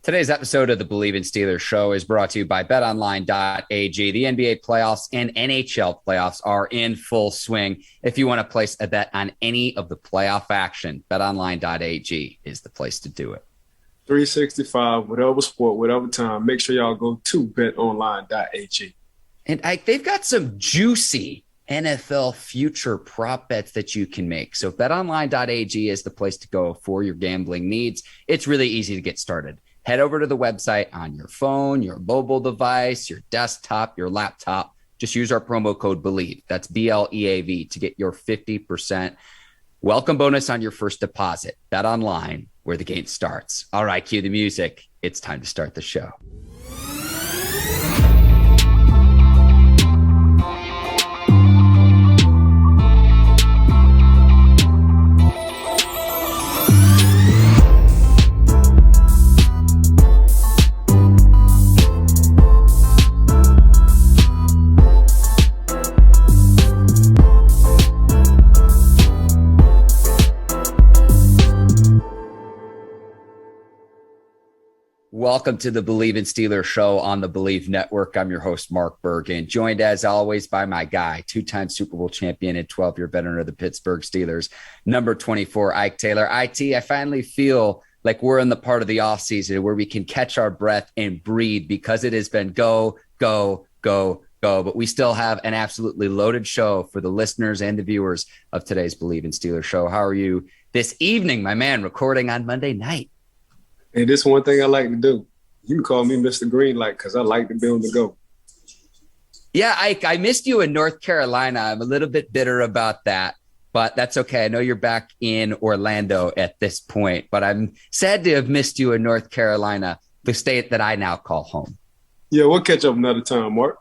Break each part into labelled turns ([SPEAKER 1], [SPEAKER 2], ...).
[SPEAKER 1] Today's episode of the Bleav in Steelers show is brought to you by BetOnline.ag. The NBA playoffs and NHL playoffs are in full swing. If you want to place a bet on any of the playoff action, BetOnline.ag is the place to do it.
[SPEAKER 2] 365, whatever sport, whatever time, make sure y'all go to BetOnline.ag.
[SPEAKER 1] And they've got some juicy NFL future prop bets that you can make. So BetOnline.ag is the place to go for your gambling needs. It's really easy to get started. Head over to the website on your phone, your mobile device, your desktop, your laptop. Just use our promo code Bleav. That's BLEAV to get your 50% welcome bonus on your first deposit. Bet online where the game starts. All right, cue the music. It's time to start the show. Welcome to the Bleav in Steelers show on the Bleav Network. I'm your host, Mark Bergin, joined as always by my guy, two-time Super Bowl champion and 12-year veteran of the Pittsburgh Steelers, number 24, Ike Taylor. I finally feel like we're in the part of the offseason where we can catch our breath and breathe because it has been go. But we still have an absolutely loaded show for the listeners and the viewers of today's Bleav in Steelers show. How are you this evening, my man, recording on Monday night?
[SPEAKER 2] And this one thing I like to do. You can call me Mr. Greenlight because I like to be on the go.
[SPEAKER 1] Yeah, Ike, I missed you in North Carolina. I'm a little bit bitter about that, but that's okay. I know you're back in Orlando at this point, but I'm sad to have missed you in North Carolina, the state that I now call home.
[SPEAKER 2] Yeah, we'll catch up another time, Mark.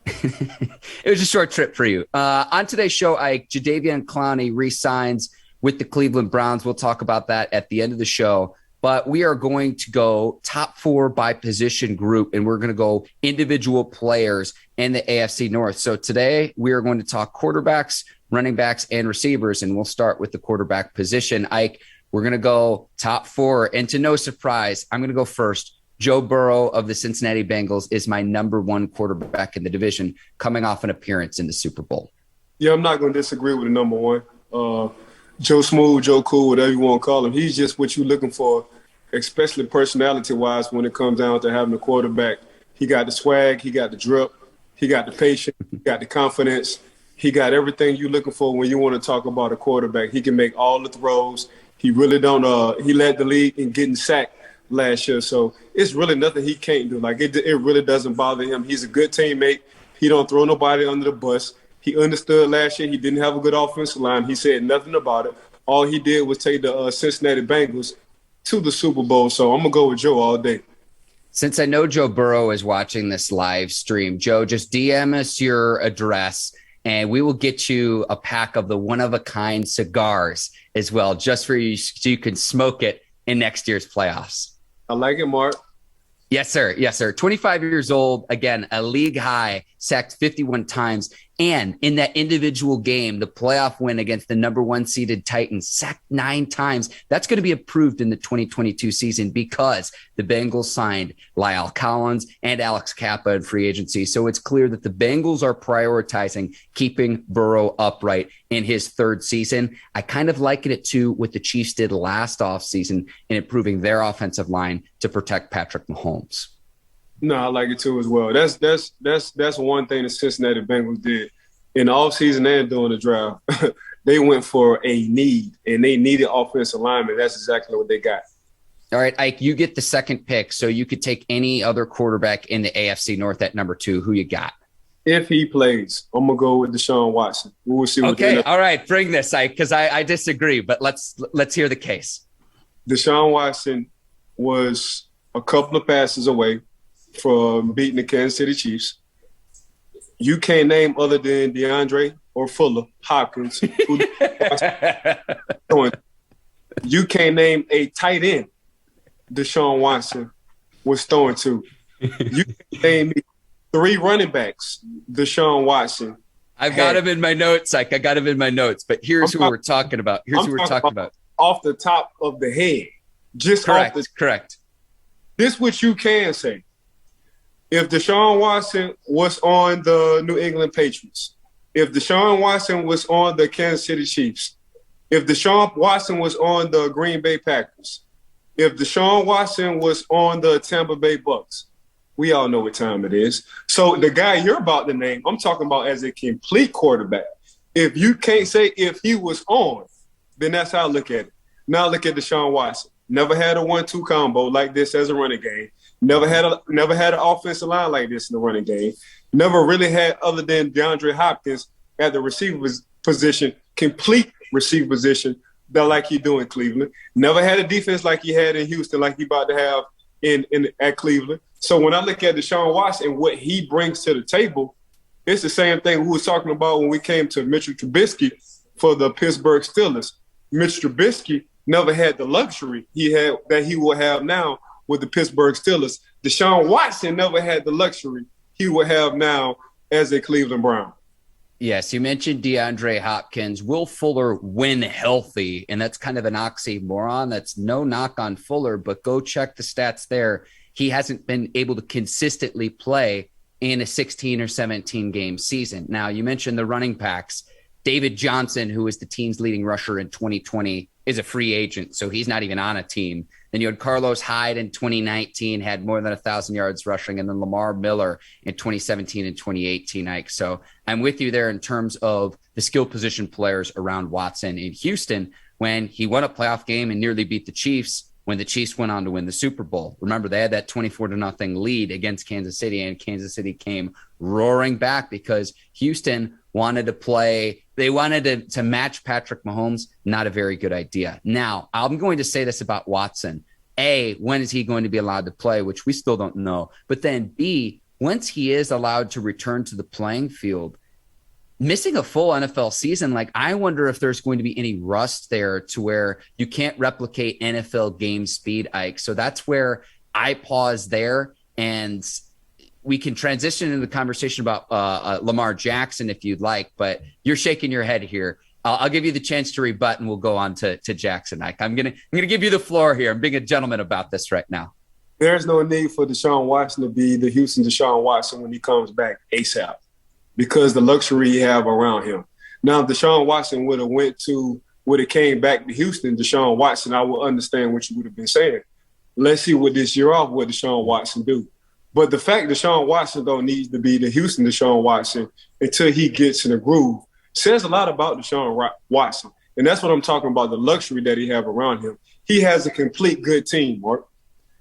[SPEAKER 1] It was a short trip for you. On today's show, Ike, Jadeveon Clowney re-signs with the Cleveland Browns. We'll talk about that at the end of the show. But we are going to go top four by position group, and we're going to go individual players in the AFC North. So today we are going to talk quarterbacks, running backs, and receivers, and we'll start with the quarterback position. Ike, we're going to go top four, and to no surprise, I'm going to go first. Joe Burrow of the Cincinnati Bengals is my number one quarterback in the division, coming off an appearance in the Super Bowl.
[SPEAKER 2] Yeah, I'm not going to disagree with the number one. Joe Smooth, Joe Cool, whatever you want to call him. He's just what you're looking for, especially personality-wise when it comes down to having a quarterback. He got the swag, he got the drip, he got the patience, he got the confidence. He got everything you're looking for when you want to talk about a quarterback. He can make all the throws. He really don't he led the league in getting sacked last year. So it's really nothing he can't do. Like, it really doesn't bother him. He's a good teammate. He don't throw nobody under the bus. He understood last year he didn't have a good offensive line. He said nothing about it. All he did was take the Cincinnati Bengals to the Super Bowl. So I'm going to go with Joe all day.
[SPEAKER 1] Since I know Joe Burrow is watching this live stream, Joe, just DM us your address and we will get you a pack of the one-of-a-kind cigars as well, just for you so you can smoke it in next year's playoffs.
[SPEAKER 2] I like it, Mark.
[SPEAKER 1] Yes, sir. Yes, sir. 25 years old. Again, a league high, sacked 51 times. And in that individual game, the playoff win against the number one seeded Titans, sacked 9 times. That's going to be approved in the 2022 season because the Bengals signed Lyle Collins and Alex Kappa in free agency. So it's clear that the Bengals are prioritizing keeping Burrow upright in his third season. I kind of liken it to what the Chiefs did last offseason in improving their offensive line to protect Patrick Mahomes.
[SPEAKER 2] No, I like it too as well. That's one thing the Cincinnati Bengals did. In the offseason and during the draft, they went for a need, and they needed offensive linemen. That's exactly what they got.
[SPEAKER 1] All right, Ike, you get the second pick, so you could take any other quarterback in the AFC North at number 2. Who you got?
[SPEAKER 2] If he plays, I'm going to go with Deshaun Watson. We'll see.
[SPEAKER 1] Okay, all right, bring this, Ike, because I disagree, but let's hear the case.
[SPEAKER 2] Deshaun Watson was a couple of passes away from beating the Kansas City Chiefs. You can't name other than DeAndre or Fuller, Hopkins. You can't name a tight end Deshaun Watson was throwing to. You can name me 3 running backs Deshaun Watson.
[SPEAKER 1] I've got him in my notes, Ike. I got him in my notes, but here's who we're talking about. Here's who we're talking about.
[SPEAKER 2] Off the top of the head. Just
[SPEAKER 1] correct,
[SPEAKER 2] off the
[SPEAKER 1] correct.
[SPEAKER 2] this what you can say. If Deshaun Watson was on the New England Patriots, if Deshaun Watson was on the Kansas City Chiefs, if Deshaun Watson was on the Green Bay Packers, if Deshaun Watson was on the Tampa Bay Bucks, we all know what time it is. So the guy you're about to name, I'm talking about as a complete quarterback. If you can't say if he was on, then that's how I look at it. Now look at Deshaun Watson. Never had a 1-2 combo like this as a running game. Never had an offensive line like this in the running game. Never really had, other than DeAndre Hopkins at the receiver position, complete receiver position that like he do in Cleveland. Never had a defense like he had in Houston, like he about to have at Cleveland. So when I look at Deshaun Watson and what he brings to the table, it's the same thing we was talking about when we came to Mitch Trubisky for the Pittsburgh Steelers. Mitch Trubisky never had the luxury that he will have now with the Pittsburgh Steelers. Deshaun Watson never had the luxury he will have now as a Cleveland Brown.
[SPEAKER 1] Yes, you mentioned DeAndre Hopkins. Will Fuller when healthy? And that's kind of an oxymoron. That's no knock on Fuller, but go check the stats there. He hasn't been able to consistently play in a 16 or 17 game season. Now, you mentioned the running backs. David Johnson, who was the team's leading rusher in 2020, is a free agent, so he's not even on a team. Then you had Carlos Hyde in 2019, had more than 1,000 yards rushing, and then Lamar Miller in 2017 and 2018, Ike. So I'm with you there in terms of the skill position players around Watson in Houston when he won a playoff game and nearly beat the Chiefs when the Chiefs went on to win the Super Bowl. Remember, they had that 24-0 lead against Kansas City, and Kansas City came roaring back because Houston wanted to play. They wanted to match Patrick Mahomes. Not a very good idea. Now, I'm going to say this about Watson. A, when is he going to be allowed to play, which we still don't know. But then B, once he is allowed to return to the playing field, missing a full NFL season, like I wonder if there's going to be any rust there to where you can't replicate NFL game speed, Ike. So that's where I pause there, and we can transition into the conversation about Lamar Jackson if you'd like, but you're shaking your head here. I'll give you the chance to rebut, and we'll go on to Jackson, Ike. I'm gonna give you the floor here. I'm being a gentleman about this right now.
[SPEAKER 2] There's no need for Deshaun Watson to be the Houston Deshaun Watson when he comes back ASAP, because the luxury you have around him. Now, if Deshaun Watson would have came back to Houston, Deshaun Watson, I would understand what you would have been saying. Let's see what this year off, what Deshaun Watson do. But the fact Deshaun Watson don't need to be the Houston Deshaun Watson until he gets in a groove says a lot about Deshaun Watson. And that's what I'm talking about, the luxury that he have around him. He has a complete good team, Mark.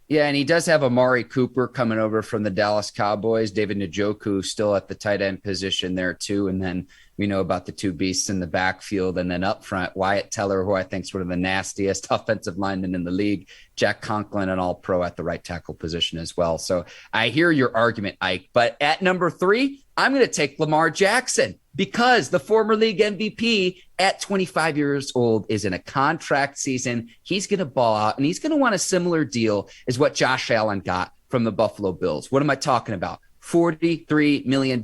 [SPEAKER 1] Yeah, and he does have Amari Cooper coming over from the Dallas Cowboys. David Njoku still at the tight end position there too. And then we know about the two beasts in the backfield. And then up front, Wyatt Teller, who I think is one of the nastiest offensive linemen in the league. Jack Conklin, an all-pro at the right tackle position as well. So I hear your argument, Ike. But at number 3, I'm going to take Lamar Jackson because the former league MVP at 25 years old is in a contract season. He's going to ball out, and he's going to want a similar deal as what Josh Allen got from the Buffalo Bills. What am I talking about? $43 million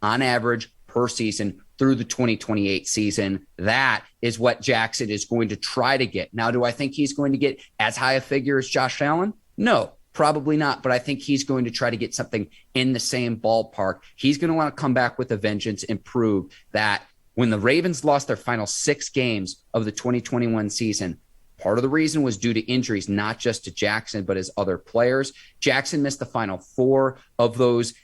[SPEAKER 1] on average per season through the 2028 season. That is what Jackson is going to try to get. Now, do I think he's going to get as high a figure as Josh Allen? No, probably not. But I think he's going to try to get something in the same ballpark. He's going to want to come back with a vengeance and prove that when the Ravens lost their final 6 games of the 2021 season, part of the reason was due to injuries, not just to Jackson, but his other players. Jackson missed the final 4 of those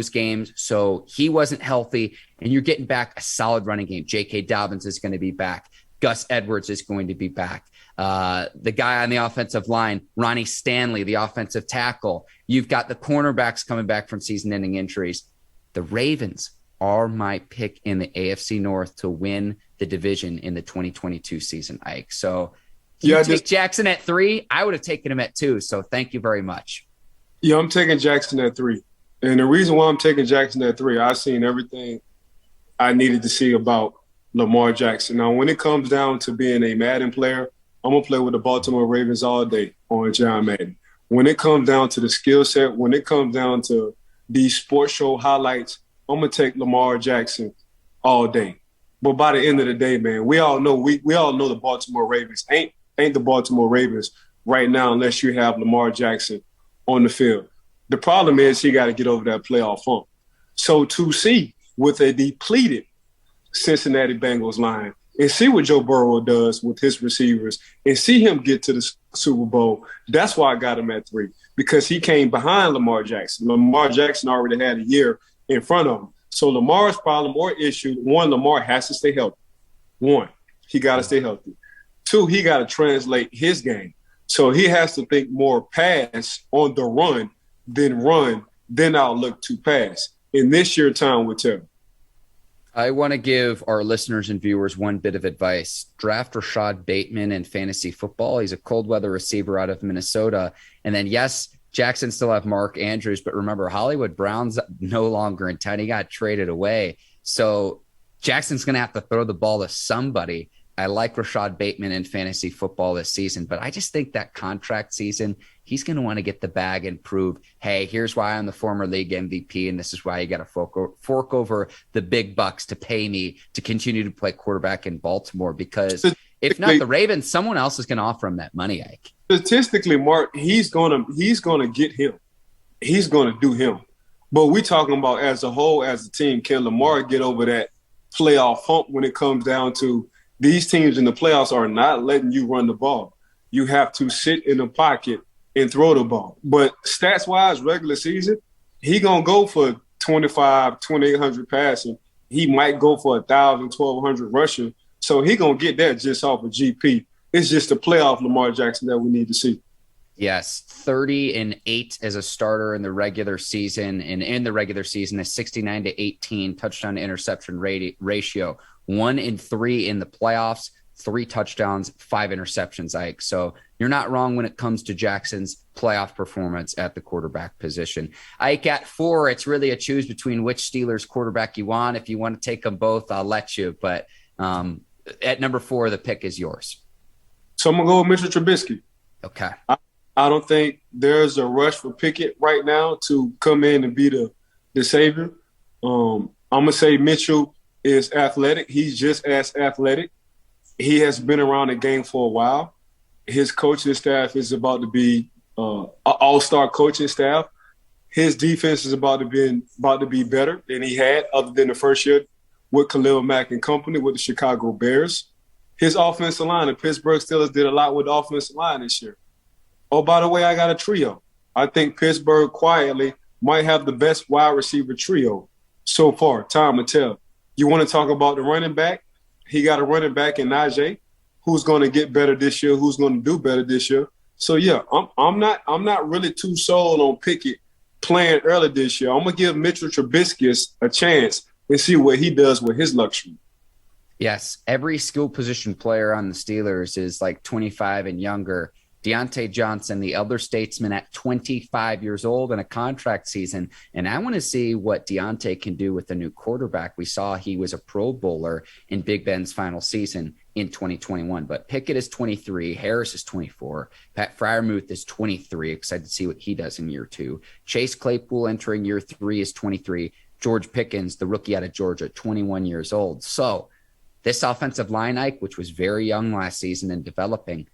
[SPEAKER 1] games, so he wasn't healthy, and you're getting back a solid running game. J.K. Dobbins is going to be back. Gus Edwards is going to be back. The guy on the offensive line, Ronnie Stanley, the offensive tackle. You've got the cornerbacks coming back from season-ending injuries. The Ravens are my pick in the AFC North to win the division in the 2022 season, Ike. So you take Jackson at 3. I would have taken him at 2, so thank you very much.
[SPEAKER 2] Yeah, I'm taking Jackson at 3. And the reason why I'm taking Jackson at 3, I've seen everything I needed to see about Lamar Jackson. Now, when it comes down to being a Madden player, I'm going to play with the Baltimore Ravens all day on John Madden. When it comes down to the skill set, when it comes down to these sports show highlights, I'm going to take Lamar Jackson all day. But by the end of the day, man, we all know the Baltimore Ravens ain't the Baltimore Ravens right now unless you have Lamar Jackson on the field. The problem is he got to get over that playoff hump. So to see with a depleted Cincinnati Bengals line and see what Joe Burrow does with his receivers and see him get to the Super Bowl, that's why I got him at 3, because he came behind Lamar Jackson. Lamar Jackson already had a year in front of him. So Lamar's problem or issue, 1, Lamar has to stay healthy. 1, he got to stay healthy. 2, he got to translate his game. So he has to think more pass on the run, then I'll look to pass. And this year, time will tell.
[SPEAKER 1] I want to give our listeners and viewers one bit of advice. Draft Rashad Bateman in fantasy football. He's a cold weather receiver out of Minnesota. And then, yes, Jackson still have Mark Andrews, but remember, Hollywood Brown's no longer in town. He got traded away. So Jackson's going to have to throw the ball to somebody. I like Rashad Bateman in fantasy football this season, but I just think that contract season, he's going to want to get the bag and prove, hey, here's why I'm the former league MVP, and this is why you got to fork over the big bucks to pay me to continue to play quarterback in Baltimore, because if not the Ravens, someone else is going to offer him that money, Ike.
[SPEAKER 2] Statistically, Mark, he's gonna get him. He's going to do him. But we talking about as a whole, as a team, can Lamar get over that playoff hump when it comes down to these teams in the playoffs are not letting you run the ball. You have to sit in the pocket and throw the ball. But stats-wise, regular season, he going to go for 2,800 passing. He might go for 1,000, 1,200 rushing. So he going to get that just off of GP. It's just the playoff Lamar Jackson that we need to see.
[SPEAKER 1] Yes, 30-8 as a starter in the regular season. And in the regular season, a 69-18 touchdown to interception ratio. 1-3 in the playoffs, 3 touchdowns, 5 interceptions, Ike. So you're not wrong when it comes to Jackson's playoff performance at the quarterback position. Ike, at 4, it's really a choose between which Steelers quarterback you want. If you want to take them both, I'll let you. But at number 4, the pick is yours.
[SPEAKER 2] So I'm going to go with Mitchell Trubisky.
[SPEAKER 1] Okay.
[SPEAKER 2] I don't think there's a rush for Pickett right now to come in and be the savior. I'm going to say Mitchell is athletic. He's just as athletic. He has been around the game for a while. His coaching staff is about to be an all-star coaching staff. His defense is about to be better than he had, other than the first year with Khalil Mack and company with the Chicago Bears. His offensive line, the Pittsburgh Steelers did a lot with the offensive line this year. Oh, by the way, I got a trio. I think Pittsburgh quietly might have the best wide receiver trio so far. Time will tell. You want to talk about the running back? He got a running back in NAJEE, who's going to get better this year, who's going to do better this year. So yeah, I'm not really too sold on Pickett playing early this year. I'm gonna give Mitchell Trubisky a chance and see what he does with his luxury.
[SPEAKER 1] Yes, every skill position player on the Steelers is like 25 and younger. DIONTAE Johnson, the elder statesman at 25 years old in a contract season. And I want to see what DIONTAE can do with the new quarterback. We saw he was a Pro Bowler in Big Ben's final season in 2021. But Pickett is 23. Harris is 24. Pat Freiermuth is 23. Excited to see what he does in year 2. Chase Claypool entering year 3 is 23. George Pickens, the rookie out of Georgia, 21 years old. So this offensive line, Ike, which was very young last season and developing,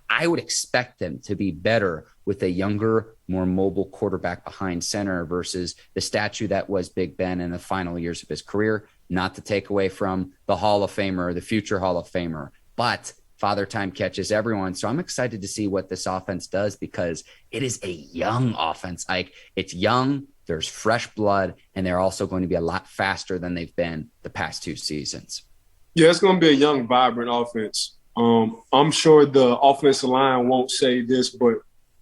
[SPEAKER 1] I would expect them to be better with a younger, more mobile quarterback behind center versus the statue that was Big Ben in the final years of his career. Not to take away from the Hall of Famer, the future Hall of Famer, but Father Time catches everyone. So I'm excited to see what this offense does because it is a young offense. Like, it's young, there's fresh blood, and they're also going to be a lot faster than they've been the past 2 seasons.
[SPEAKER 2] Yeah, it's going to be a young, vibrant offense. I'm sure the offensive line won't say this, but,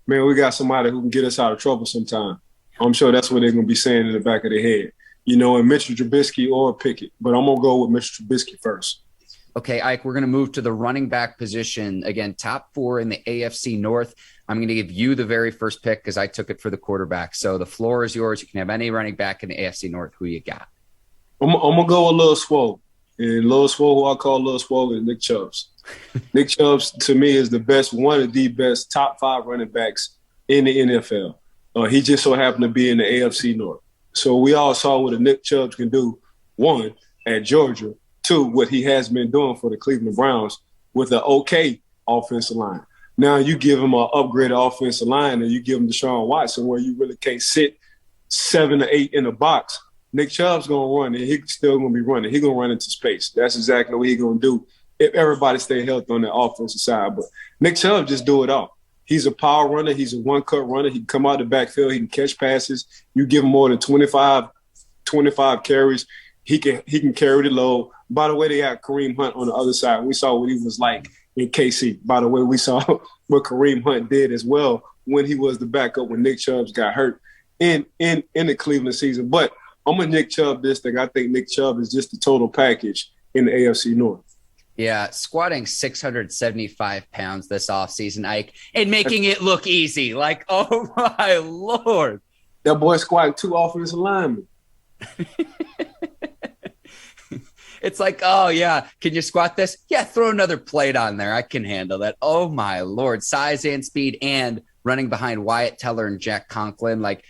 [SPEAKER 2] man, we got somebody who can get us out of trouble sometime. I'm sure that's what they're going to be saying in the back of their head, and Mitchell Trubisky or Pickett. But I'm going to go with Mitchell Trubisky first.
[SPEAKER 1] Okay, Ike, we're going to move to the running back position. Again, top 4 in the AFC North. I'm going to give you the very first pick because I took it for the quarterback. So the floor is yours. You can have any running back in the AFC North. Who you got?
[SPEAKER 2] I'm going to go with Lil Swole. And Lil Swole, who I call Lil Swole, is Nick Chubbs. Nick Chubbs, to me, is one of the best top 5 running backs in the NFL. He just so happened to be in the AFC North. So we all saw what a Nick Chubbs can do, 1, at Georgia, 2, what he has been doing for the Cleveland Browns with an okay offensive line. Now you give him an upgraded offensive line and you give him Deshaun Watson where you really can't sit 7 or 8 in the box. Nick Chubb's going to run, and he's still going to be running. He's going to run into space. That's exactly what he's going to do if everybody stay healthy on the offensive side. But Nick Chubb just do it all. He's a power runner. He's a one-cut runner. He can come out the backfield. He can catch passes. You give him more than 25 carries, he can carry the load. By the way, they had Kareem Hunt on the other side. We saw what he was like in KC. By the way, we saw what Kareem Hunt did as well when he was the backup when Nick Chubb got hurt in the Cleveland season. But I'm a Nick Chubb this thing. I think Nick Chubb is just the total package in the AFC North.
[SPEAKER 1] Yeah, squatting 675 pounds this offseason, Ike, and making it look easy. Like, oh, my Lord.
[SPEAKER 2] That boy squatting 2 offensive linemen.
[SPEAKER 1] It's like, oh, yeah, can you squat this? Yeah, throw another plate on there. I can handle that. Oh, my Lord. Size and speed and running behind Wyatt Teller and Jack Conklin. Like,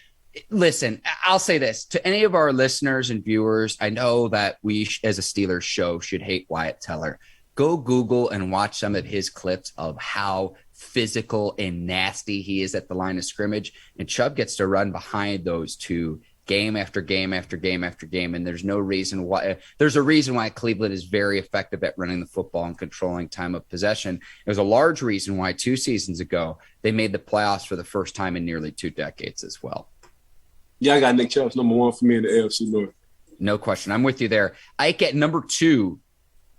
[SPEAKER 1] listen, I'll say this to any of our listeners and viewers. I know that we, as a Steelers show, should hate Wyatt Teller. Go Google and watch some of his clips of how physical and nasty he is at the line of scrimmage. And Chubb gets to run behind those two game after game after game after game. And there's no reason why. There's a reason why Cleveland is very effective at running the football and controlling time of possession. It was a large reason why 2 seasons ago they made the playoffs for the first time in nearly 2 decades as well.
[SPEAKER 2] Yeah, I got Nick Chubb's number 1 for me in the AFC North.
[SPEAKER 1] No question. I'm with you there. Ike at number 2.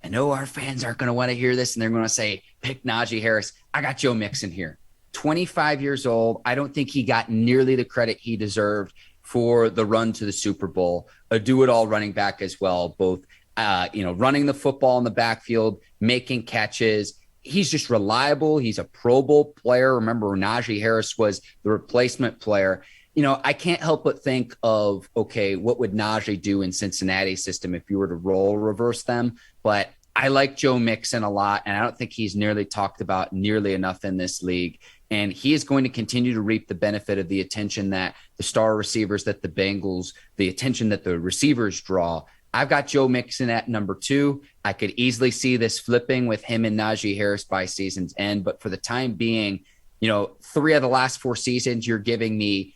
[SPEAKER 1] I know our fans aren't going to want to hear this, and they're going to say, pick Najee Harris. I got Joe Mixon here. 25 years old. I don't think he got nearly the credit he deserved for the run to the Super Bowl. A do-it-all running back as well, both running the football in the backfield, making catches. He's just reliable. He's a Pro Bowl player. Remember, Najee Harris was the replacement player. I can't help but think of, okay, what would Najee do in Cincinnati's system if you were to role reverse them? But I like Joe Mixon a lot, and I don't think he's nearly talked about nearly enough in this league. And he is going to continue to reap the benefit of the attention that the star receivers that the Bengals, the attention that the receivers draw. I've got Joe Mixon at number 2. I could easily see this flipping with him and Najee Harris by season's end. But for the time being, 3 of the last 4 seasons, you're giving me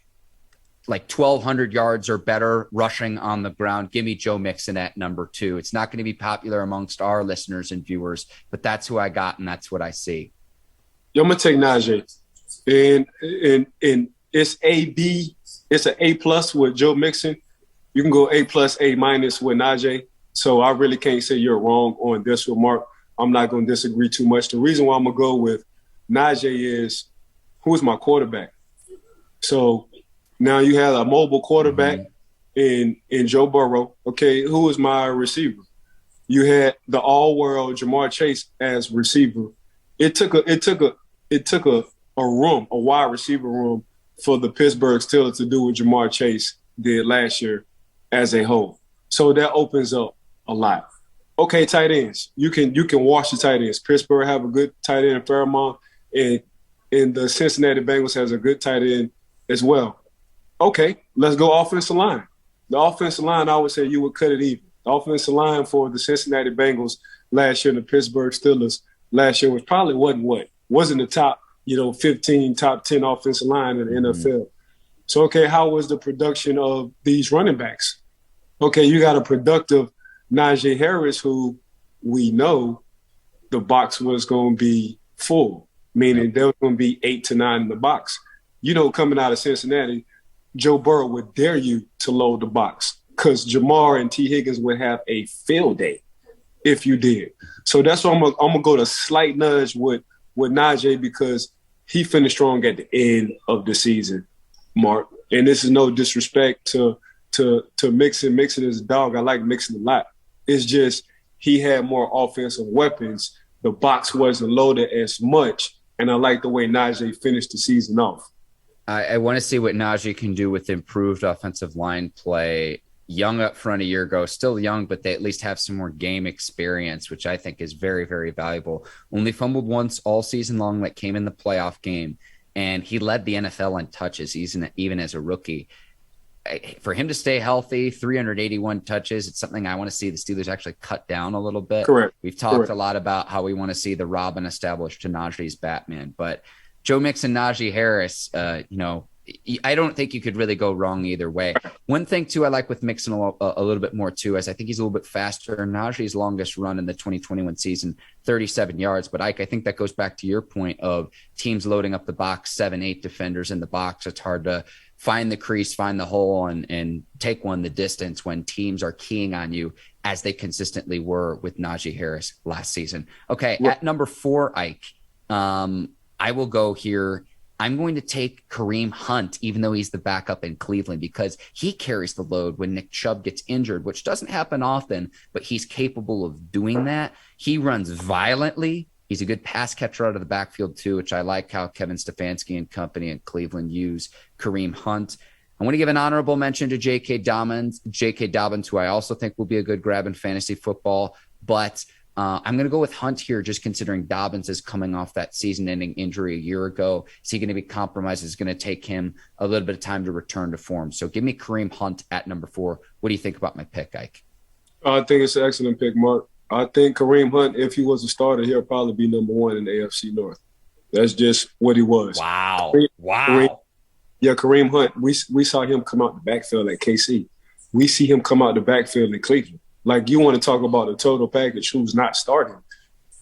[SPEAKER 1] like 1,200 yards or better rushing on the ground. Give me Joe Mixon at number 2. It's not going to be popular amongst our listeners and viewers, but that's who I got, and that's what I see.
[SPEAKER 2] Yo, I'm going to take Najee. And it's A-B. It's an A+ with Joe Mixon. You can go A+, A- with Najee. So I really can't say you're wrong on this remark. I'm not going to disagree too much. The reason why I'm going to go with Najee is who's my quarterback? So now you have a mobile quarterback in Joe Burrow. Okay, who is my receiver? You had the all-world Jamar Chase as receiver. It took a wide receiver room for the Pittsburgh Steelers to do what Jamar Chase did last year as a whole. So that opens up a lot. Okay, tight ends. You can wash the tight ends. Pittsburgh have a good tight end in Fairmont, and the Cincinnati Bengals has a good tight end as well. Okay, let's go offensive line. The offensive line, I would say you would cut it even. The offensive line for the Cincinnati Bengals last year and the Pittsburgh Steelers last year wasn't the top, 15, top 10 offensive line in the NFL. So, okay, how was the production of these running backs? Okay, you got a productive Najee Harris who we know the box was going to be full, meaning there was going to be 8 to 9 in the box. Coming out of Cincinnati, Joe Burrow would dare you to load the box because Jamar and T. Higgins would have a field day if you did. So that's why I'm gonna go to slight nudge with Najee because he finished strong at the end of the season, Mark. And this is no disrespect to Mixon. Mixon is a dog. I like Mixon a lot. It's just he had more offensive weapons. The box wasn't loaded as much, and I like the way Najee finished the season off.
[SPEAKER 1] I want to see what Najee can do with improved offensive line play. Young up front a year ago, still young, but they at least have some more game experience, which I think is very, very valuable. Only fumbled once all season long that came in the playoff game, and he led the NFL in touches even as a rookie. for him to stay healthy, 381 touches, it's something I want to see the Steelers actually cut down a little bit.
[SPEAKER 2] Correct.
[SPEAKER 1] We've talked a lot about how we want to see the Robin established to Najee's Batman, but Joe Mixon, Najee Harris, I don't think you could really go wrong either way. One thing, too, I like with Mixon a little bit more, too, is I think he's a little bit faster. Najee's longest run in the 2021 season, 37 yards. But, Ike, I think that goes back to your point of teams loading up the box, 7-8 defenders in the box. It's hard to find the crease, find the hole, and take one the distance when teams are keying on you, as they consistently were with Najee Harris last season. Okay, at number 4, Ike, I will go here. I'm going to take Kareem Hunt, even though he's the backup in Cleveland, because he carries the load when Nick Chubb gets injured, which doesn't happen often, but he's capable of doing that. He runs violently. He's a good pass catcher out of the backfield, too, which I like how Kevin Stefanski and company in Cleveland use Kareem Hunt. I want to give an honorable mention to J.K. Dobbins, who I also think will be a good grab in fantasy football, but I'm going to go with Hunt here, just considering Dobbins is coming off that season-ending injury a year ago. Is he going to be compromised? It's going to take him a little bit of time to return to form. So give me Kareem Hunt at number 4. What do you think about my pick, Ike?
[SPEAKER 2] I think it's an excellent pick, Mark. I think Kareem Hunt, if he was a starter, he'll probably be number 1 in the AFC North. That's just what he was.
[SPEAKER 1] Wow.
[SPEAKER 2] Kareem Hunt, we saw him come out the backfield at KC. We see him come out the backfield in Cleveland. Like, you want to talk about a total package who's not starting.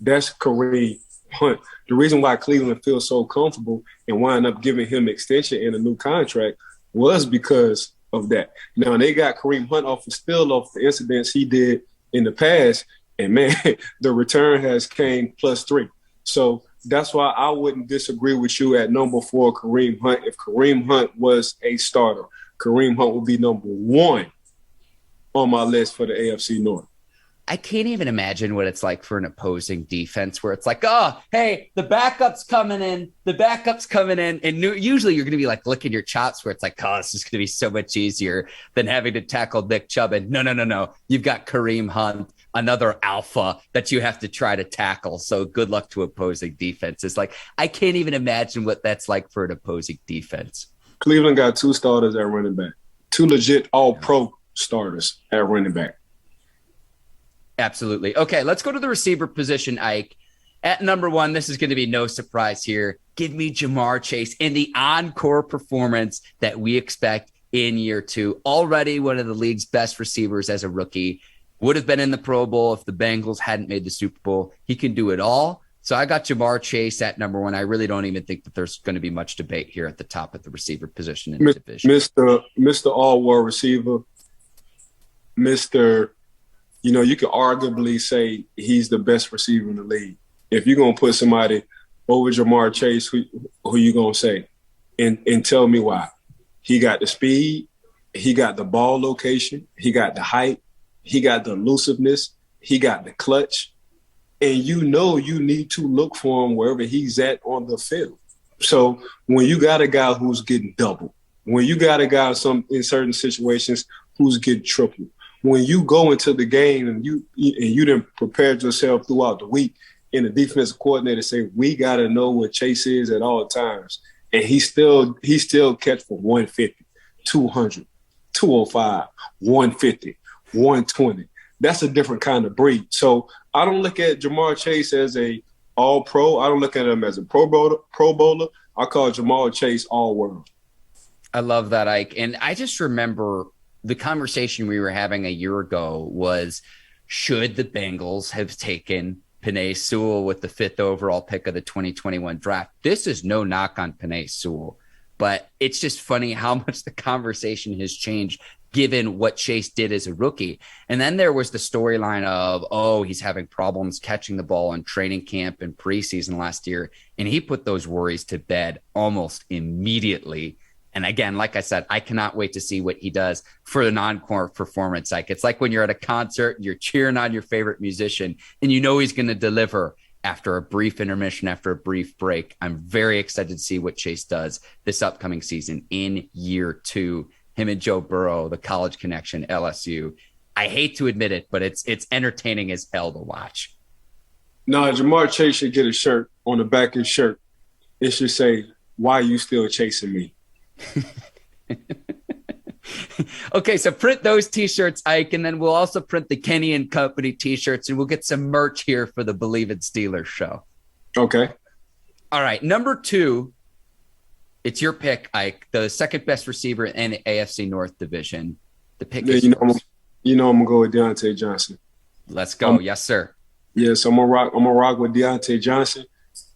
[SPEAKER 2] That's Kareem Hunt. The reason why Cleveland feels so comfortable and wind up giving him extension and a new contract was because of that. Now, they got Kareem Hunt off the incidents he did in the past, and, man, the return has came +3. So that's why I wouldn't disagree with you at number 4, Kareem Hunt. If Kareem Hunt was a starter, Kareem Hunt would be number 1 on my list for the AFC North.
[SPEAKER 1] I can't even imagine what it's like for an opposing defense where it's like, oh, hey, the backup's coming in. And usually you're going to be like licking your chops where it's like, oh, this is going to be so much easier than having to tackle Nick Chubb. And no. You've got Kareem Hunt, another alpha that you have to try to tackle. So good luck to opposing defenses. Like, I can't even imagine what that's like for an opposing defense.
[SPEAKER 2] Cleveland got 2 starters at running back, 2 legit all-pro starters at running back.
[SPEAKER 1] Absolutely. Okay, let's go to the receiver position, Ike. At number 1, this is going to be no surprise here. Give me Ja'Marr Chase in the encore performance that we expect in year 2. Already one of the league's best receivers as a rookie. Would have been in the Pro Bowl if the Bengals hadn't made the Super Bowl. He can do it all. So I got Ja'Marr Chase at number 1. I really don't even think that there's going to be much debate here at the top of the receiver position in the division.
[SPEAKER 2] Mr. All-War receiver, you could arguably say he's the best receiver in the league. If you're going to put somebody over Ja'Marr Chase, who you going to say? And tell me why. He got the speed. He got the ball location. He got the height. He got the elusiveness. He got the clutch. And you need to look for him wherever he's at on the field. So when you got a guy who's getting double, when you got a guy in certain situations who's getting triple, when you go into the game and you done prepared yourself throughout the week, and the defensive coordinator say, we got to know what Chase is at all times, and he still catch for 150, 200, 205, 150, 120. That's a different kind of breed. So I don't look at Ja'Marr Chase as a all-pro. I don't look at him as a pro bowler. I call Ja'Marr Chase all-world.
[SPEAKER 1] I love that, Ike. And I just remember the conversation we were having a year ago was, should the Bengals have taken Penei Sewell with the 5th overall pick of the 2021 draft? This is no knock on Penei Sewell, but it's just funny how much the conversation has changed given what Chase did as a rookie. And then there was the storyline of, he's having problems catching the ball in training camp and preseason last year. And he put those worries to bed almost immediately. And again, like I said, I cannot wait to see what he does for the non-core performance. Like, it's like when you're at a concert, you're cheering on your favorite musician, and you know he's going to deliver after a brief intermission, after a brief break. I'm very excited to see what Chase does this upcoming season in year 2. Him and Joe Burrow, the college connection, LSU. I hate to admit it, but it's entertaining as hell to watch.
[SPEAKER 2] No, Ja'Marr Chase should get a shirt on the back of his shirt. It should say, "Why are you still chasing me?"
[SPEAKER 1] Okay, so print those T-shirts, Ike, and then we'll also print the Kenny and Company T-shirts, and we'll get some merch here for the Bleav in Steelers show.
[SPEAKER 2] Okay.
[SPEAKER 1] All right, number 2, it's your pick, Ike, the second best receiver in the AFC North division. The pick is
[SPEAKER 2] I'm going to go with Diontae Johnson.
[SPEAKER 1] Let's go. Yes, sir.
[SPEAKER 2] Yeah, so I'm gonna rock with Diontae Johnson.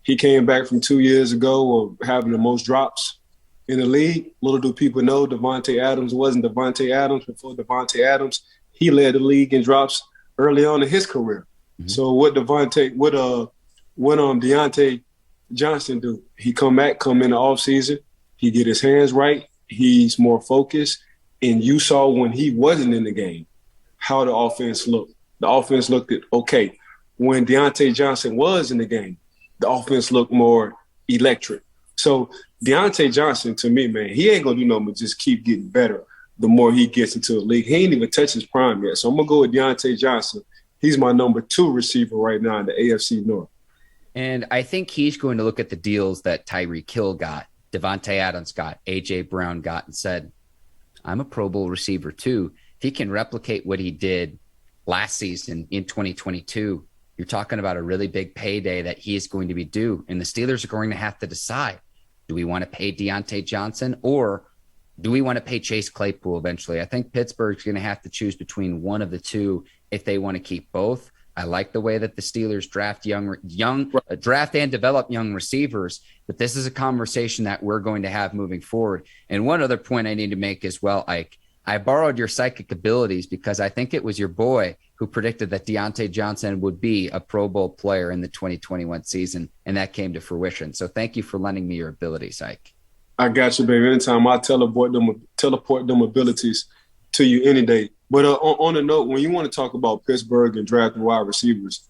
[SPEAKER 2] He came back from 2 years ago of having the most drops in the league. Little do people know Davante Adams wasn't Davante Adams before Davante Adams. He led the league in drops early on in his career. Mm-hmm. So what Diontae Johnson do? He come in the offseason, he get his hands right, he's more focused, and you saw when he wasn't in the game how the offense looked. The offense looked okay. When Diontae Johnson was in the game, the offense looked more electric. So Diontae Johnson, to me, man, he ain't going to do nothing but just keep getting better the more he gets into the league. He ain't even touched his prime yet. So I'm going to go with Diontae Johnson. He's my number 2 receiver right now in the AFC North.
[SPEAKER 1] And I think he's going to look at the deals that Tyreek Hill got, Davante Adams got, A.J. Brown got, and said, I'm a Pro Bowl receiver too. If he can replicate what he did last season in 2022, you're talking about a really big payday that he is going to be due. And the Steelers are going to have to decide, do we want to pay Diontae Johnson or do we want to pay Chase Claypool eventually? I think Pittsburgh's going to have to choose between one of the two if they want to keep both. I like the way that the Steelers draft and develop young receivers, but this is a conversation that we're going to have moving forward. And one other point I need to make as well, Ike, I borrowed your psychic abilities because I think it was your boy who predicted that Diontae Johnson would be a Pro Bowl player in the 2021 season, and that came to fruition. So thank you for lending me your abilities, Ike.
[SPEAKER 2] I got you, baby. Anytime I teleport them abilities to you any day. But on a note, when you want to talk about Pittsburgh and drafting wide receivers,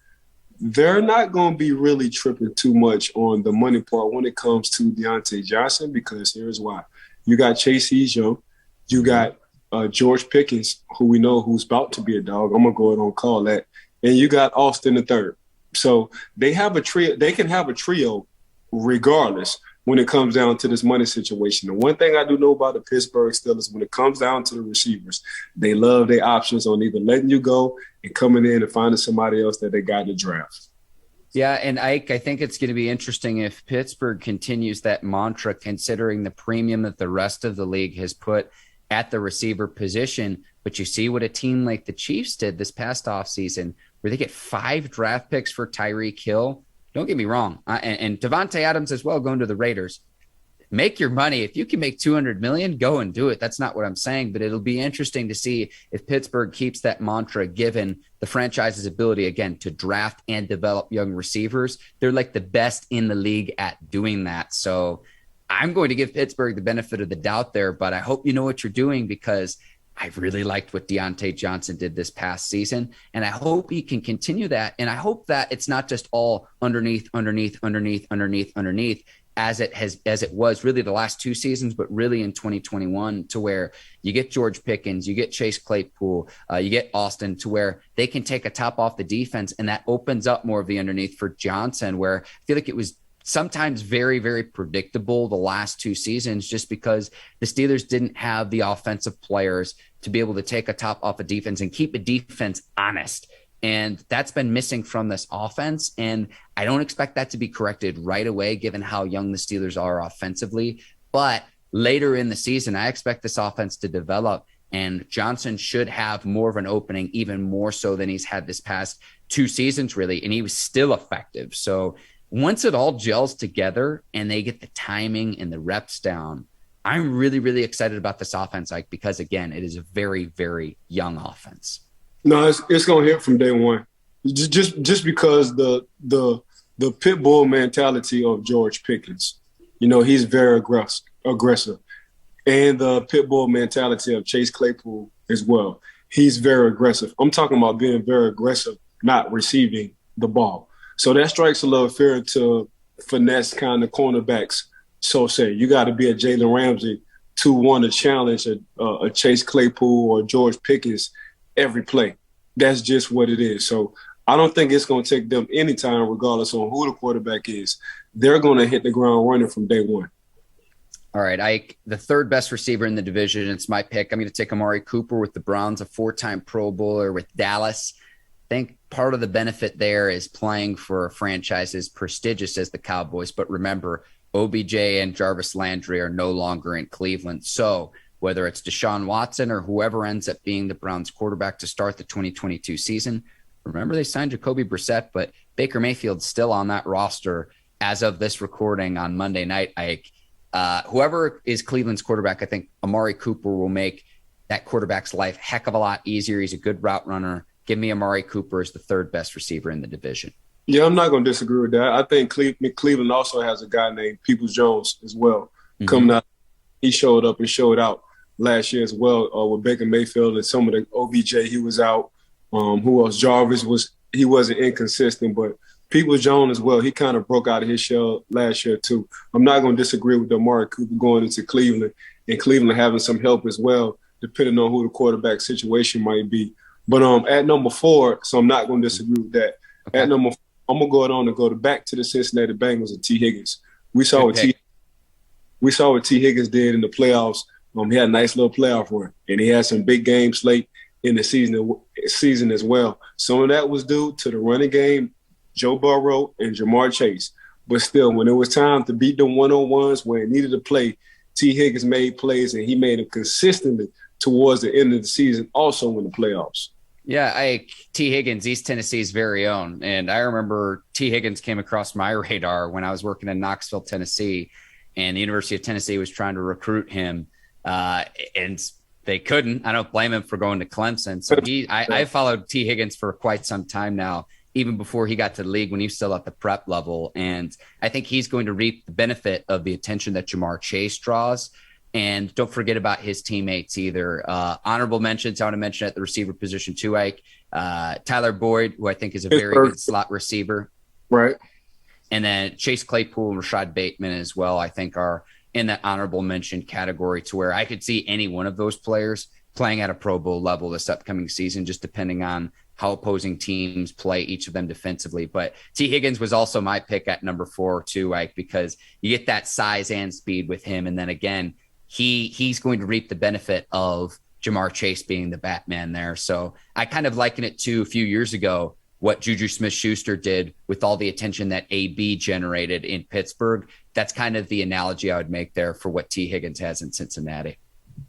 [SPEAKER 2] they're not going to be really tripping too much on the money part when it comes to Diontae Johnson, because here's why. You got Chase, he's young. You got George Pickens, who we know who's about to be a dog. I'm going to go ahead and call that. And you got Austin III. So they have a trio. They can have a trio regardless when it comes down to this money situation. The one thing I do know about the Pittsburgh Steelers, when it comes down to the receivers, they love their options on either letting you go and coming in and finding somebody else that they got in the draft.
[SPEAKER 1] Yeah, and Ike, I think it's going to be interesting if Pittsburgh continues that mantra, considering the premium that the rest of the league has put at the receiver position. But you see what a team like the Chiefs did this past offseason, where they get 5 draft picks for Tyreek Hill. Don't get me wrong. And Davante Adams as well going to the Raiders. Make your money. If you can make $200 million, go and do it. That's not what I'm saying, but it'll be interesting to see if Pittsburgh keeps that mantra, given the franchise's ability, again, to draft and develop young receivers. They're like the best in the league at doing that. So I'm going to give Pittsburgh the benefit of the doubt there, but I hope you know what you're doing, because I really liked what Diontae Johnson did this past season, and I hope he can continue that. And I hope that it's not just all underneath, as it was really the last 2 seasons, but really in 2021, to where you get George Pickens, you get Chase Claypool, you get Austin, to where they can take a top off the defense, and that opens up more of the underneath for Johnson, where I feel like it was sometimes very, very predictable the last 2 seasons, just because the Steelers didn't have the offensive players to be able to take a top off a defense and keep a defense honest. And that's been missing from this offense. And I don't expect that to be corrected right away, given how young the Steelers are offensively. But later in the season, I expect this offense to develop, and Johnson should have more of an opening, even more so than he's had this past 2 seasons, really. And he was still effective. So once it all gels together and they get the timing and the reps down, I'm really, really excited about this offense, Ike, because, again, it is a very, very young offense.
[SPEAKER 2] No, it's going to hit from day one. Just because the pit bull mentality of George Pickens, he's very aggressive. And the pit bull mentality of Chase Claypool as well. He's very aggressive. I'm talking about being very aggressive, not receiving the ball. So that strikes a little fear to finesse kind of cornerbacks. So say you got to be a Jalen Ramsey to want to challenge a Chase Claypool or George Pickens every play. That's just what it is. So I don't think it's going to take them any time, regardless on who the quarterback is. They're going to hit the ground running from day one.
[SPEAKER 1] All right, Ike, the third best receiver in the division. It's my pick. I'm going to take Amari Cooper with the Browns, a 4-time Pro Bowler with Dallas. I think part of the benefit there is playing for a franchise as prestigious as the Cowboys. But remember, OBJ and Jarvis Landry are no longer in Cleveland. So whether it's Deshaun Watson or whoever ends up being the Browns quarterback to start the 2022 season, remember they signed Jacoby Brissett, but Baker Mayfield's still on that roster as of this recording on Monday night, Ike. Whoever is Cleveland's quarterback, I think Amari Cooper will make that quarterback's life a heck of a lot easier. He's a good route runner. Give me Amari Cooper as the third best receiver in the division.
[SPEAKER 2] Yeah, I'm not going to disagree with that. I think Cleveland also has a guy named Peoples-Jones as well. Coming out, he showed up and showed out last year as well with Baker Mayfield and some of the OBJ. He was out. Who else? Jarvis he wasn't inconsistent, but Peoples-Jones as well. He kind of broke out of his shell last year too. I'm not going to disagree with Amari Cooper going into Cleveland and Cleveland having some help as well, depending on who the quarterback situation might be. But at number 4, so I'm not going to disagree with that. Okay. At number 4, I'm going to go back to the Cincinnati Bengals and T. Higgins. We saw what T. Higgins did in the playoffs. He had a nice little playoff run, and he had some big games late in the season as well. Some of that was due to the running game, Joe Burrow and Jamar Chase. But still, when it was time to beat them one-on-ones where it needed to play, T. Higgins made plays, and he made them consistently towards the end of the season, also in the playoffs.
[SPEAKER 1] Yeah, T. Higgins, East Tennessee's very own. And I remember T. Higgins came across my radar when I was working in Knoxville, Tennessee, and the University of Tennessee was trying to recruit him. And they couldn't. I don't blame him for going to Clemson. So I followed T. Higgins for quite some time now, even before he got to the league when he was still at the prep level. And I think he's going to reap the benefit of the attention that Jamar Chase draws. And don't forget about his teammates either. Honorable mentions, I want to mention at the receiver position too, Ike. Tyler Boyd, who I think is a very good slot receiver.
[SPEAKER 2] Right.
[SPEAKER 1] And then Chase Claypool and Rashad Bateman as well, I think are in that honorable mention category, to where I could see any one of those players playing at a Pro Bowl level this upcoming season, just depending on how opposing teams play each of them defensively. But T. Higgins was also my pick at number 4 too, Ike, because you get that size and speed with him. And then again, he's going to reap the benefit of Jamar Chase being the Batman there. So I kind of liken it to a few years ago what Juju Smith-Schuster did with all the attention that AB generated in Pittsburgh. That's kind of the analogy I would make there for what T. Higgins has in Cincinnati.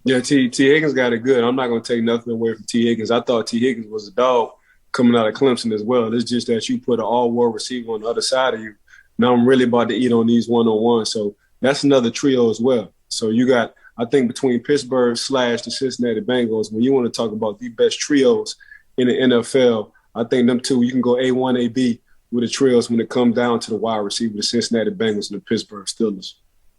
[SPEAKER 2] Yeah, T. Higgins got it good. I'm not going to take nothing away from T. Higgins. I thought T. Higgins was a dog coming out of Clemson as well. It's just that you put an all-world receiver on the other side of you. Now I'm really about to eat on these one-on-ones. So that's another trio as well. So you got, I think, between Pittsburgh / the Cincinnati Bengals, when you want to talk about the best trios in the NFL, I think them two, you can go A1, AB with the trios when it comes down to the wide receiver, the Cincinnati Bengals and the Pittsburgh Steelers.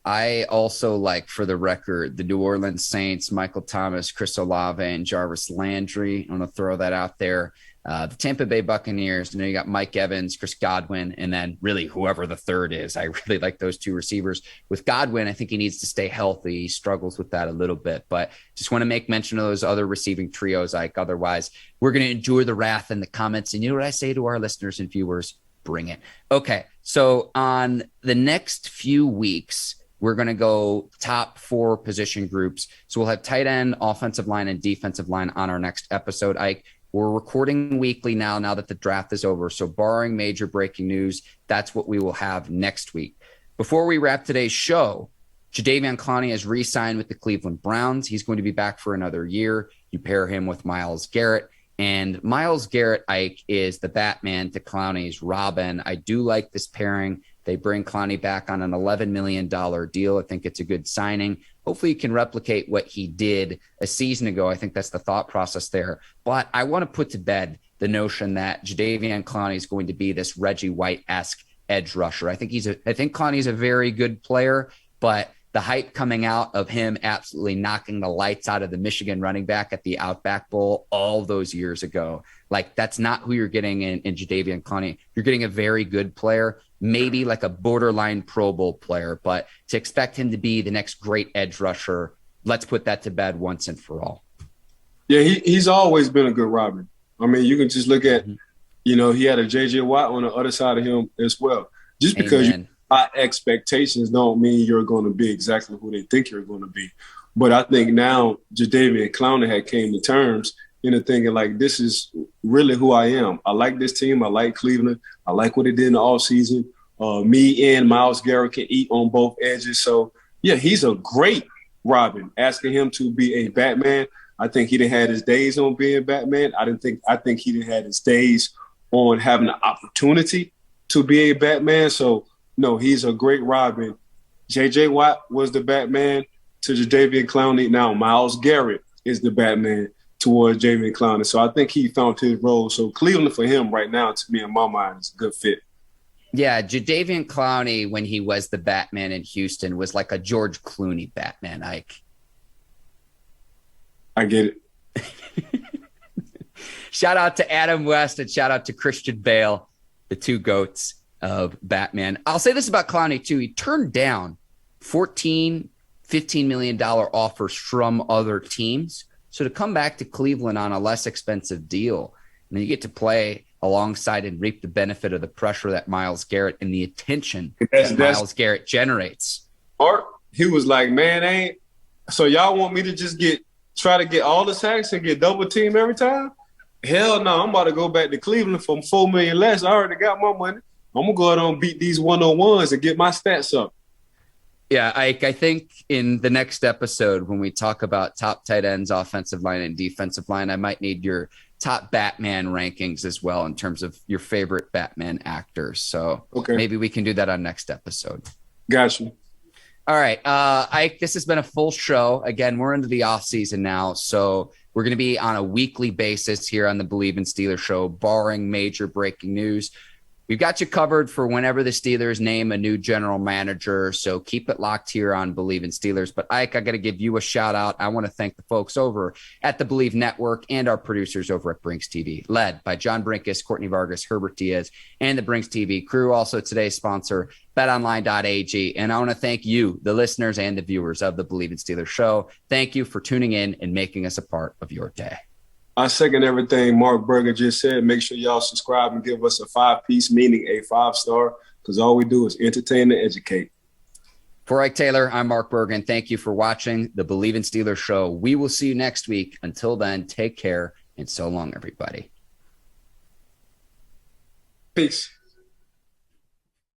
[SPEAKER 1] I also like, for the record, the New Orleans Saints, Michael Thomas, Chris Olave, and Jarvis Landry. I'm going to throw that out there. The Tampa Bay Buccaneers, you got Mike Evans, Chris Godwin, and then really whoever the third is. I really like those two receivers. With Godwin, I think he needs to stay healthy. He struggles with that a little bit, but just want to make mention of those other receiving trios. Like, otherwise, we're going to endure the wrath in the comments. And you know what I say to our listeners and viewers? Bring it. Okay, so on the next few weeks, we're going to go top 4 position groups. So we'll have tight end, offensive line, and defensive line on our next episode. Ike, we're recording weekly now that the draft is over. So barring major breaking news, that's what we will have next week. Before we wrap today's show, Jadeveon Clowney has re-signed with the Cleveland Browns. He's going to be back for another year. You pair him with Myles Garrett. And Myles Garrett, Ike, is the Batman to Clowney's Robin. I do like this pairing. They bring Clowney back on an $11 million deal. I think it's a good signing. Hopefully he can replicate what he did a season ago. I think that's the thought process there. But I want to put to bed the notion that Jadeveon Clowney is going to be this Reggie White-esque edge rusher. I think Clowney's a very good player, but the hype coming out of him absolutely knocking the lights out of the Michigan running back at the Outback Bowl all those years ago, like, that's not who you're getting in Jadeveon Clowney. You're getting a very good player, maybe like a borderline Pro Bowl player, but to expect him to be the next great edge rusher, let's put that to bed once and for all.
[SPEAKER 2] Yeah, he's always been a good Robin. I mean, you can just look at, he had a J.J. Watt on the other side of him as well. Just because our expectations don't mean you're going to be exactly who they think you're going to be. But I think now Jadeveon Clowney had came to terms into thinking like, this is really who I am. I like this team. I like Cleveland. I like what they did in the offseason. Me and Myles Garrett can eat on both edges. So, yeah, he's a great Robin. Asking him to be a Batman, I think he done had his days on being Batman. I think he done had his days on having the opportunity to be a Batman. So, no, he's a great Robin. J.J. Watt was the Batman to Jadeveon Clowney. Now Myles Garrett is the Batman towards Jadeveon Clowney. So I think he found his role. So Cleveland for him right now, to me, in my mind, is a good fit.
[SPEAKER 1] Yeah, Jadeveon Clowney, when he was the Batman in Houston, was like a George Clooney Batman, Ike.
[SPEAKER 2] I get it.
[SPEAKER 1] Shout out to Adam West and shout out to Christian Bale, the two goats of Batman. I'll say this about Clowney, too. He turned down $14, $15 million offers from other teams. So to come back to Cleveland on a less expensive deal, and then you get to play alongside and reap the benefit of the pressure that Myles Garrett and the attention that Myles Garrett generates.
[SPEAKER 2] Art, he was like, man, so y'all want me to just try to get all the sacks and get double team every time? Hell no, I'm about to go back to Cleveland for $4 million less. I already got my money. I'm going to go out and beat these 101s and get my stats up.
[SPEAKER 1] Yeah, Ike, I think in the next episode when we talk about top tight ends, offensive line, and defensive line, I might need your top Batman rankings as well in terms of your favorite Batman actors. So maybe we can do that on next episode.
[SPEAKER 2] Gotcha.
[SPEAKER 1] All right, Ike, this has been a full show. Again, we're into the off season now, so we're going to be on a weekly basis here on the Bleav in Steelers show, barring major breaking news. We've got you covered for whenever the Steelers name a new general manager, so keep it locked here on Bleav in Steelers. But, Ike, I got to give you a shout-out. I want to thank the folks over at the Bleav Network and our producers over at Brinks TV, led by John Brinkus, Courtney Vargas, Herbert Diaz, and the Brinks TV crew. Also, today's sponsor, betonline.ag. And I want to thank you, the listeners and the viewers of the Bleav in Steelers show. Thank you for tuning in and making us a part of your day.
[SPEAKER 2] I second everything Mark Bergin just said. Make sure y'all subscribe and give us a 5-piece, meaning a 5-star, because all we do is entertain and educate.
[SPEAKER 1] For Ike Taylor, I'm Mark Bergin. Thank you for watching the Bleav in Steelers show. We will see you next week. Until then, take care and so long, everybody.
[SPEAKER 2] Peace.